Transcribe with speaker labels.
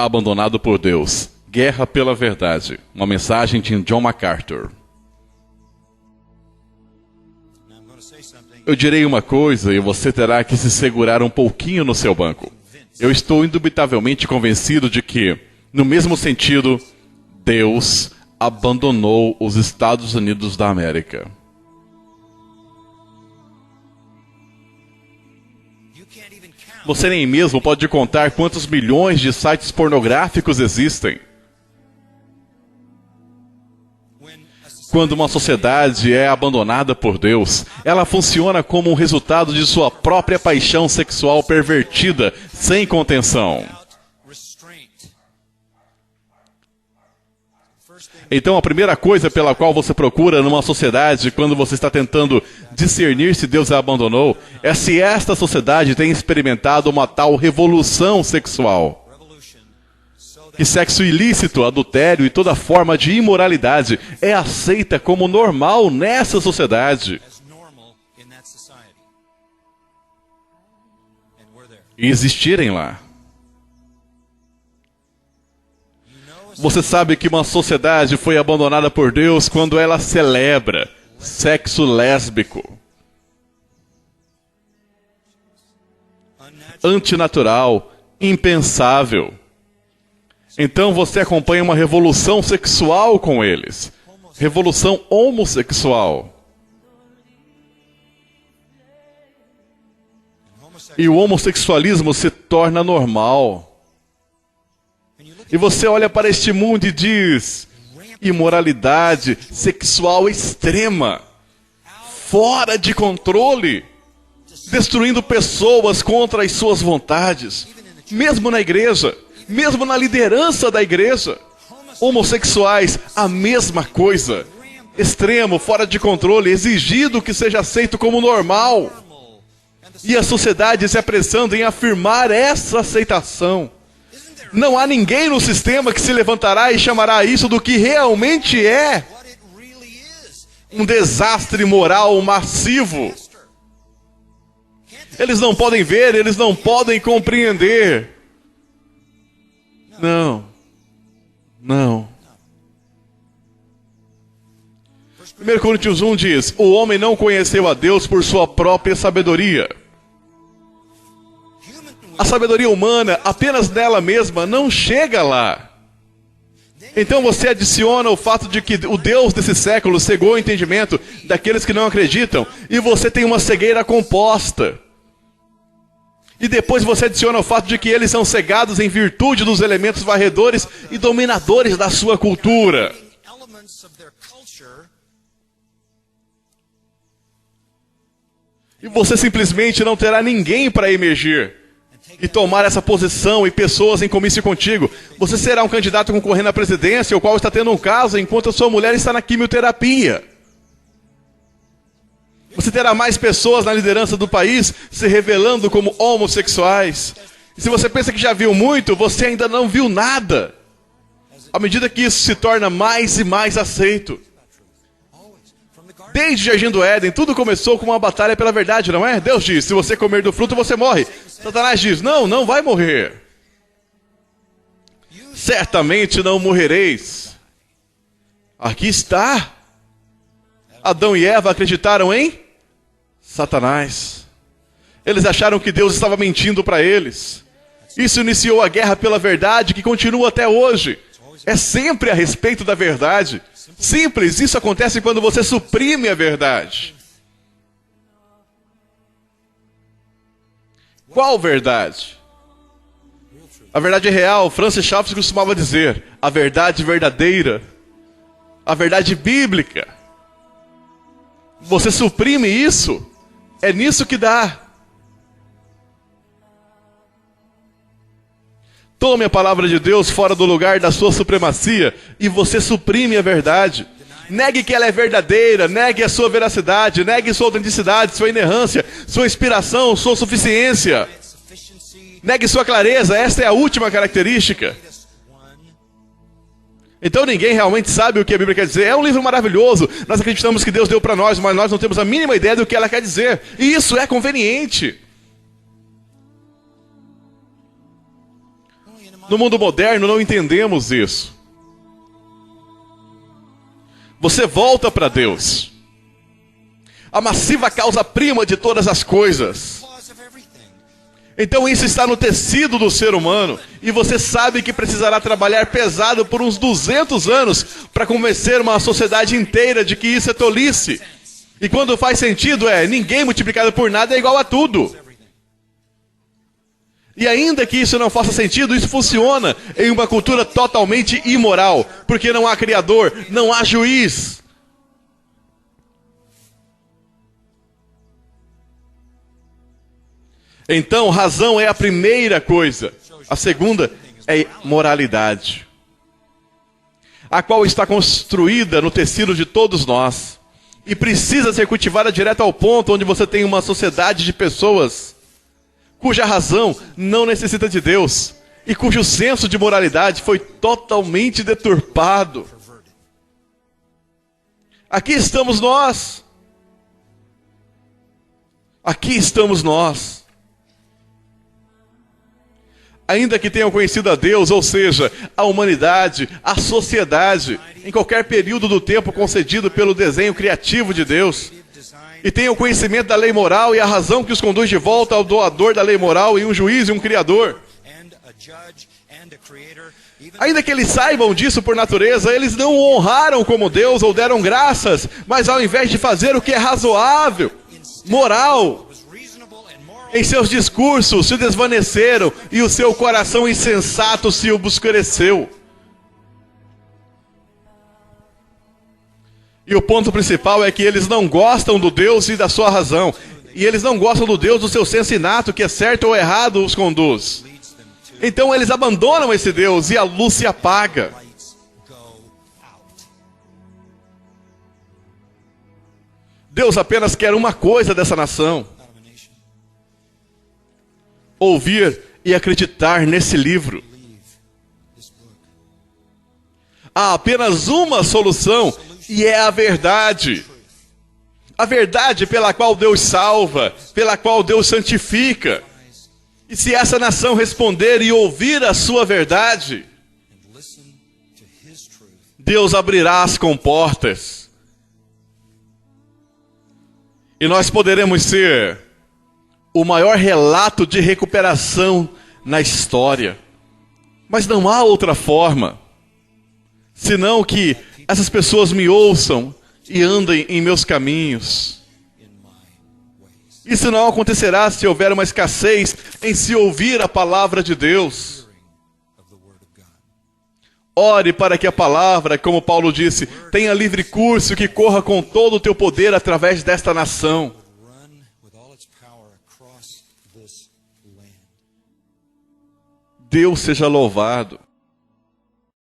Speaker 1: abandonado por Deus. Guerra pela verdade. Uma mensagem de John MacArthur. Eu direi uma coisa e você terá que se segurar um pouquinho no seu banco. Eu estou indubitavelmente convencido de que, no mesmo sentido, Deus abandonou os Estados Unidos da América. Você nem mesmo pode contar quantos milhões de sites pornográficos existem. Quando uma sociedade é abandonada por Deus, ela funciona como um resultado de sua própria paixão sexual pervertida, sem contenção. Então a primeira coisa pela qual você procura numa sociedade, quando você está tentando discernir se Deus a abandonou, é se esta sociedade tem experimentado uma tal revolução sexual. Que sexo ilícito, adultério e toda forma de imoralidade é aceita como normal nessa sociedade. E existirem lá. Você sabe que uma sociedade foi abandonada por Deus quando ela celebra sexo lésbico, antinatural, impensável. Então você acompanha uma revolução sexual com eles, revolução homossexual. E o homossexualismo se torna normal. E você olha para este mundo e diz: imoralidade sexual extrema, fora de controle, destruindo pessoas contra as suas vontades, mesmo na igreja, mesmo na liderança da igreja. Homossexuais, a mesma coisa, extremo, fora de controle, exigido que seja aceito como normal. E a sociedade se apressando em afirmar essa aceitação. Não há ninguém no sistema que se levantará e chamará isso do que realmente é um desastre moral massivo. Eles não podem ver, eles não podem compreender. Não. 1 Coríntios 1 diz: o homem não conheceu a Deus por sua própria sabedoria. A sabedoria humana, apenas nela mesma, não chega lá. Então você adiciona o fato de que o Deus desse século cegou o entendimento daqueles que não acreditam, e você tem uma cegueira composta. E depois você adiciona o fato de que eles são cegados em virtude dos elementos varredores e dominadores da sua cultura. E você simplesmente não terá ninguém para emergir e tomar essa posição e pessoas em comício contigo. Você será um candidato concorrendo à presidência, o qual está tendo um caso enquanto a sua mulher está na quimioterapia. Você terá mais pessoas na liderança do país se revelando como homossexuais. E se você pensa que já viu muito, você ainda não viu nada. À medida que isso se torna mais e mais aceito. Desde o Jardim do Éden, tudo começou com uma batalha pela verdade, não é? Deus diz: se você comer do fruto, você morre. Satanás diz: não vai morrer. Certamente não morrereis. Aqui está. Adão e Eva acreditaram em Satanás. Eles acharam que Deus estava mentindo para eles. Isso iniciou a guerra pela verdade, que continua até hoje. É sempre a respeito da verdade. Simples, isso acontece quando você suprime a verdade. Qual verdade? A verdade real, Francis Schaeffer costumava dizer: a verdade verdadeira, a verdade bíblica. Você suprime isso, é nisso que dá. Tome a palavra de Deus fora do lugar da sua supremacia e você suprime a verdade. Negue que ela é verdadeira, negue a sua veracidade, negue sua autenticidade, sua inerrância, sua inspiração, sua suficiência. Negue sua clareza, esta é a última característica. Então ninguém realmente sabe o que a Bíblia quer dizer. É um livro maravilhoso, nós acreditamos que Deus deu para nós, mas nós não temos a mínima ideia do que ela quer dizer. E isso é conveniente. No mundo moderno não entendemos isso. Você volta para Deus, a massiva causa-prima de todas as coisas. Então isso está no tecido do ser humano, e você sabe que precisará trabalhar pesado por uns 200 anos para convencer uma sociedade inteira de que isso é tolice. E quando faz sentido ninguém multiplicado por nada é igual a tudo. E ainda que isso não faça sentido, isso funciona em uma cultura totalmente imoral, porque não há Criador, não há juiz. Então, razão é a primeira coisa. A segunda é moralidade, a qual está construída no tecido de todos nós e precisa ser cultivada direto ao ponto onde você tem uma sociedade de pessoas cuja razão não necessita de Deus e cujo senso de moralidade foi totalmente deturpado. Aqui estamos nós. Aqui estamos nós. Ainda que tenham conhecido a Deus, ou seja, a humanidade, a sociedade, em qualquer período do tempo concedido pelo desenho criativo de Deus, e tenham conhecimento da lei moral e a razão que os conduz de volta ao doador da lei moral e um juiz e um criador. Ainda que eles saibam disso por natureza, eles não o honraram como Deus ou deram graças, mas ao invés de fazer o que é razoável, moral, em seus discursos se desvaneceram e o seu coração insensato se obscureceu. E o ponto principal é que eles não gostam do Deus e da sua razão. E eles não gostam do Deus do seu senso inato, que é certo ou errado os conduz. Então eles abandonam esse Deus e a luz se apaga. Deus apenas quer uma coisa dessa nação: ouvir e acreditar nesse livro. Há apenas uma solução, e é a verdade. A verdade pela qual Deus salva, pela qual Deus santifica. E se essa nação responder e ouvir a sua verdade, Deus abrirá as comportas. E nós poderemos ser o maior relato de recuperação na história. Mas não há outra forma, senão que essas pessoas me ouçam e andem em meus caminhos. Isso não acontecerá se houver uma escassez em se ouvir a palavra de Deus. Ore para que a palavra, como Paulo disse, tenha livre curso, que corra com todo o teu poder através desta nação. Deus seja louvado.